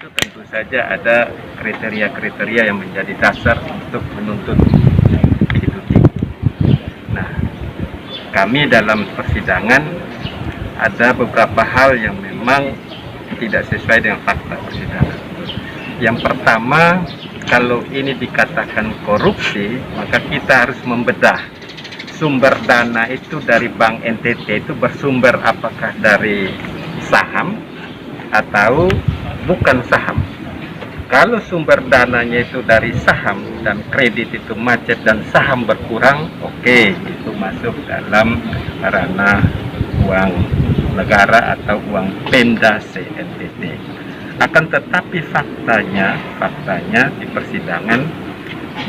itu tentu saja ada kriteria-kriteria yang menjadi dasar untuk menuntut begitu tinggi. Nah, kami dalam persidangan ada beberapa hal yang memang tidak sesuai dengan fakta persidangan. Yang pertama, kalau ini dikatakan korupsi, maka kita harus membedah sumber dana itu dari Bank NTT itu bersumber apakah dari saham atau bukan saham. Kalau sumber dananya itu dari saham dan kredit itu macet dan saham berkurang, oke, itu masuk dalam ranah uang negara atau uang Pemda NTT. Akan tetapi faktanya di persidangan,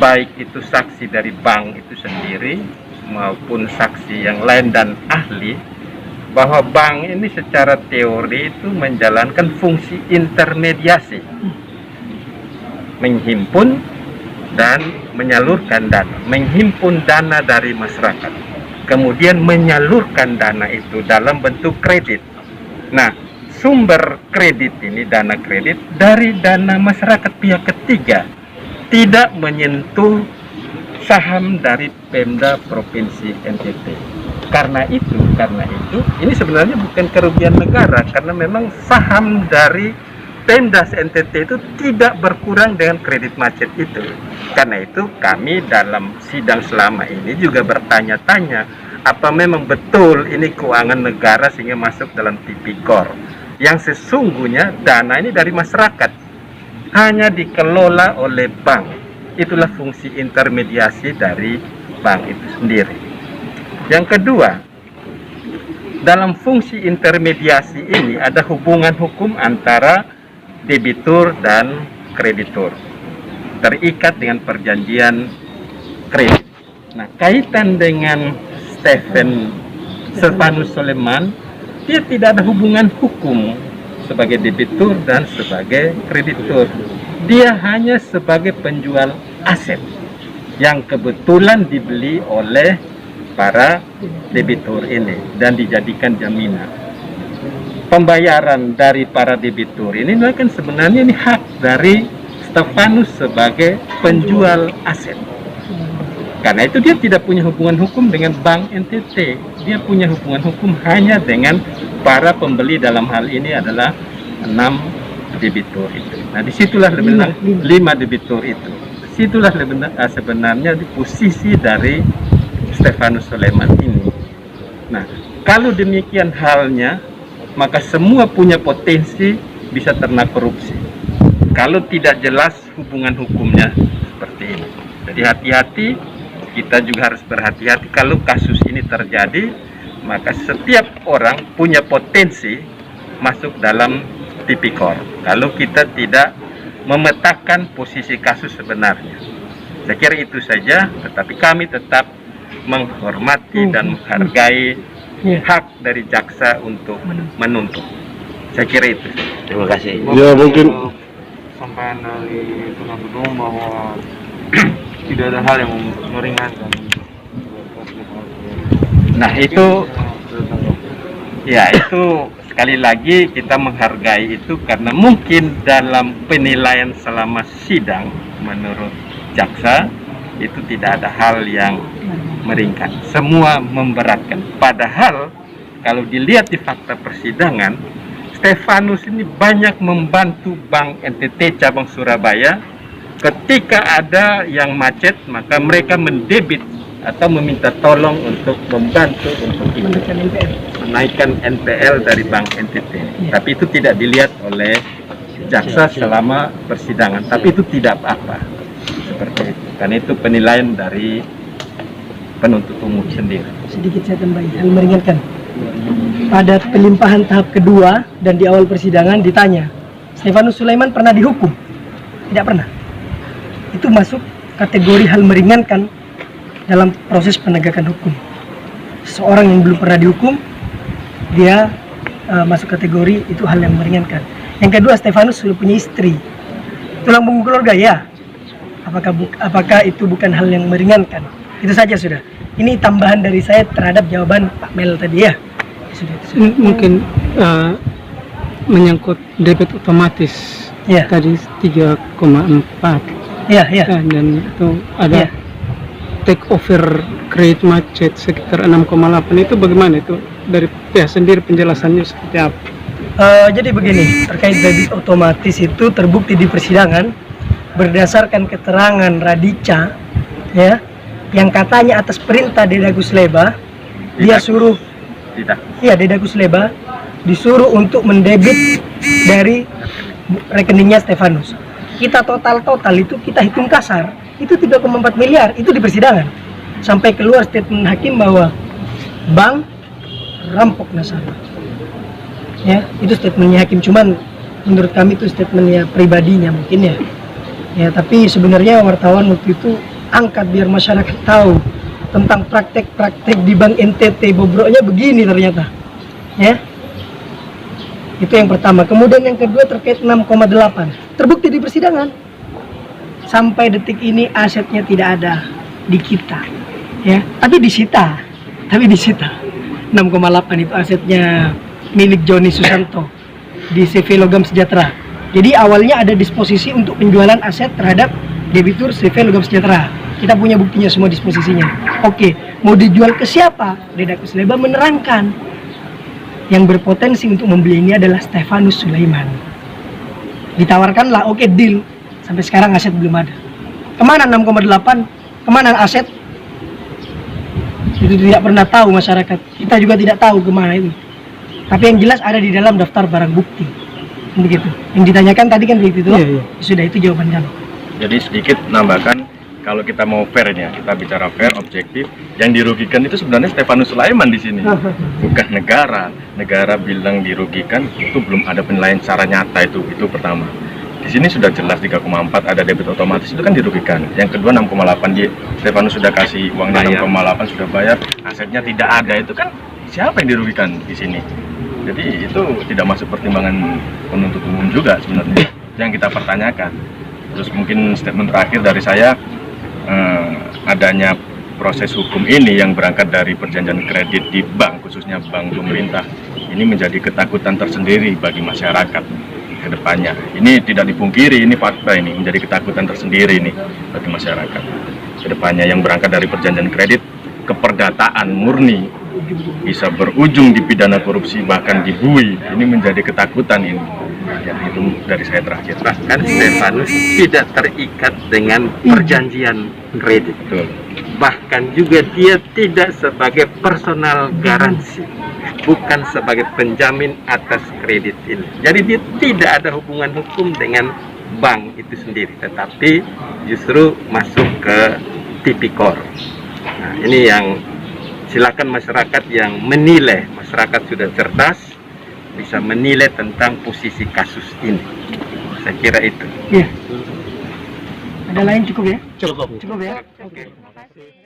baik itu saksi dari bank itu sendiri maupun saksi yang lain dan ahli, bahwa bank ini secara teori itu menjalankan fungsi intermediasi, menghimpun dan menyalurkan dana, menghimpun dana dari masyarakat, kemudian menyalurkan dana itu dalam bentuk kredit. Nah, sumber kredit ini, dana kredit dari dana masyarakat pihak ketiga, tidak menyentuh saham dari Pemda Provinsi NTT. Karena itu ini sebenarnya bukan kerugian negara, karena memang saham dari Pemda NTT itu tidak berkurang dengan kredit macet itu. Karena itu kami dalam sidang selama ini juga bertanya-tanya, apa memang betul ini keuangan negara sehingga masuk dalam tipikor, yang sesungguhnya dana ini dari masyarakat, hanya dikelola oleh bank. Itulah fungsi intermediasi dari bank itu sendiri. Yang kedua, dalam fungsi intermediasi ini ada hubungan hukum antara debitur dan kreditur, terikat dengan perjanjian kredit. Nah, kaitan dengan Stefanus Soleman, dia tidak ada hubungan hukum sebagai debitur dan sebagai kreditur. Dia hanya sebagai penjual aset yang kebetulan dibeli oleh para debitur ini dan dijadikan jaminan. Pembayaran dari para debitur ini kan sebenarnya ini hak dari Stefanus sebagai penjual aset. Karena itu dia tidak punya hubungan hukum dengan Bank NTT. Dia punya hubungan hukum hanya dengan para pembeli, dalam hal ini adalah 6 debitur itu. Nah, disitulah sebenarnya 5 debitur itu. Disitulah sebenarnya di posisi dari Stefanus Soleman ini. Nah, kalau demikian halnya, maka semua punya potensi bisa terkena korupsi. Kalau tidak jelas hubungan hukumnya seperti ini. Jadi hati-hati, kita juga harus berhati-hati kalau kasus ini terjadi, maka setiap orang punya potensi masuk dalam tipikor kalau kita tidak memetakan posisi kasus sebenarnya. Saya kira itu saja, tetapi kami tetap menghormati dan menghargai hak dari jaksa untuk menuntut. Saya kira itu. Terima kasih. Ya, mungkin sampaian dari penuntut umum bahwa tidak ada hal yang meringankan. Nah, itu sekali lagi kita menghargai itu karena mungkin dalam penilaian selama sidang menurut jaksa itu tidak ada hal yang meringankan, semua memberatkan. Padahal kalau dilihat di fakta persidangan, Stefanus ini banyak membantu Bank NTT cabang Surabaya. Ketika ada yang macet, maka mereka mendebit atau meminta tolong untuk membantu untuk itu, menaikkan NPL dari Bank NTT. Tapi itu tidak dilihat oleh jaksa selama persidangan. Tapi itu tidak apa-apa seperti itu. Karena itu penilaian dari penuntut umum sendiri. Sedikit saya tambahin, hal meringankan. Pada pelimpahan tahap kedua dan di awal persidangan ditanya, Stefanus Sulaiman pernah dihukum? Tidak pernah. Itu masuk kategori hal meringankan dalam proses penegakan hukum. Seorang yang belum pernah dihukum, dia masuk kategori itu hal yang meringankan. Yang kedua, Stefanus sudah punya istri, tulang punggung keluarga, ya. Apakah itu bukan hal yang meringankan? Itu saja sudah. Ini tambahan dari saya terhadap jawaban Pak Mel tadi, ya. Sudah. Mungkin menyangkut debit otomatis Ya, tadi 3,4 ya, ya. dan itu ada Iya. take over kredit macet sekitar 6,8. Itu bagaimana itu dari pihak sendiri penjelasannya seperti apa? Jadi begini, terkait debit otomatis itu terbukti di persidangan berdasarkan keterangan Radica, ya, yang katanya atas perintah Dedagus Leba, dia suruh, Tidak. iya Dedagus Leba disuruh untuk mendebit dari rekeningnya Stefanus. Kita total itu kita hitung kasar, itu 3,4 miliar, itu di persidangan. Sampai keluar statement hakim bahwa bank rampok nasabah. Ya, itu statementnya hakim, cuman menurut kami itu statementnya pribadinya mungkin ya. Ya, tapi sebenarnya wartawan waktu itu angkat biar masyarakat tahu tentang praktek-praktek di Bank NTT, bobroknya begini ternyata. Ya. Itu yang pertama. Kemudian yang kedua terkait 6,8. Terbukti di persidangan. Sampai detik ini asetnya tidak ada di kita. Ya, tapi disita. 6,8 itu asetnya milik Joni Susanto di CV Logam Sejahtera. Jadi awalnya ada disposisi untuk penjualan aset terhadap debitur CV Logam Sejahtera. Kita punya buktinya semua disposisinya. Oke, mau dijual ke siapa? Dedagus Leba menerangkan yang berpotensi untuk membeli ini adalah Stefanus Sulaiman. Ditawarkanlah, oke, deal. Sampai sekarang aset belum ada. Kemana 6,8? Kemana aset? Itu tidak pernah tahu masyarakat. Kita juga tidak tahu kemana itu. Tapi yang jelas ada di dalam daftar barang bukti. Begitu. Yang ditanyakan tadi kan begitu. Iya, iya. Sudah, itu jawaban kami. Jadi sedikit nambahkan, kalau kita mau fair ya, kita bicara fair, objektif, yang dirugikan itu sebenarnya Stefanus Sulaiman di sini, bukan negara. Negara bilang dirugikan, itu belum ada penilaian secara nyata itu pertama. Di sini sudah jelas 3,4 ada debit otomatis, itu kan dirugikan. Yang kedua 6,8, dia Stefanus sudah kasih uangnya 6,8, sudah bayar, asetnya tidak ada, itu kan siapa yang dirugikan di sini? Jadi itu tidak masuk pertimbangan penuntut umum juga sebenarnya, yang kita pertanyakan. Terus mungkin statement terakhir dari saya, adanya proses hukum ini yang berangkat dari perjanjian kredit di bank, khususnya bank pemerintah, ini menjadi ketakutan tersendiri bagi masyarakat ke depannya. Ini tidak dipungkiri, ini fakta, ini menjadi ketakutan tersendiri ini bagi masyarakat ke depannya, yang berangkat dari perjanjian kredit, keperdataan murni bisa berujung di pidana korupsi, bahkan dibui. Ini menjadi ketakutan ini. Ya, itu dari saya terakhir. Bahkan Stefanus tidak terikat dengan perjanjian kredit. Betul. Bahkan juga dia tidak sebagai personal garansi, bukan sebagai penjamin atas kredit ini. Jadi dia tidak ada hubungan hukum dengan bank itu sendiri, tetapi justru masuk ke tipikor. Nah, ini yang silakan masyarakat yang menilai. Masyarakat sudah cerdas, bisa menilai tentang posisi kasus ini. Saya kira itu. Iya. Ada lain cukup ya? Cukup. Cukup ya? Oke. Terima kasih.